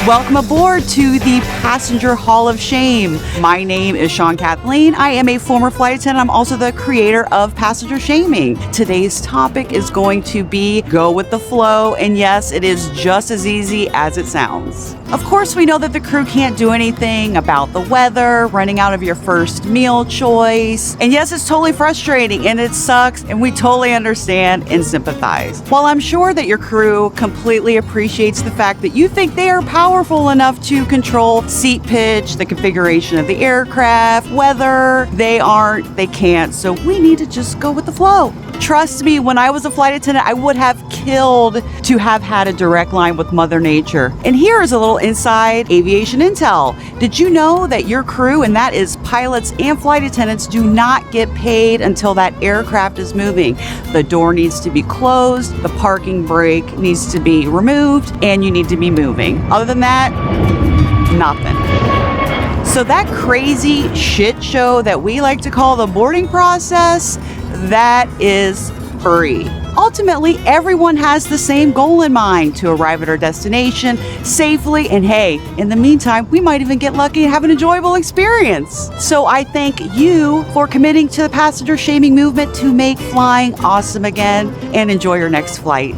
Welcome aboard to the Passenger Hall of Shame. My name is Sean Kathleen. I am a former flight attendant. I'm also the creator of Passenger Shaming. Today's topic is going to be go with the flow, and yes, it is just as easy as it sounds. Of course, we know that the crew can't do anything about the weather, running out of your first meal choice, and yes, it's totally frustrating and it sucks, and we totally understand and sympathize. While I'm sure that your crew completely appreciates the fact that you think they are powerful enough to control seat pitch, the configuration of the aircraft, weather, they can't, so we need to just go with the flow. Trust me, when I was a flight attendant, I would have killed to have had a direct line with Mother Nature. And here is a little inside aviation intel. Did you know that your crew, and that is pilots and flight attendants, do not get paid until that aircraft is moving? The door needs to be closed, the parking brake needs to be removed, and you need to be moving. Other than that, nothing. So that crazy shit show that we like to call the boarding process, that is free. Ultimately, everyone has the same goal in mind, to arrive at our destination safely, and hey, in the meantime, we might even get lucky and have an enjoyable experience. So I thank you for committing to the passenger shaming movement to make flying awesome again, and enjoy your next flight.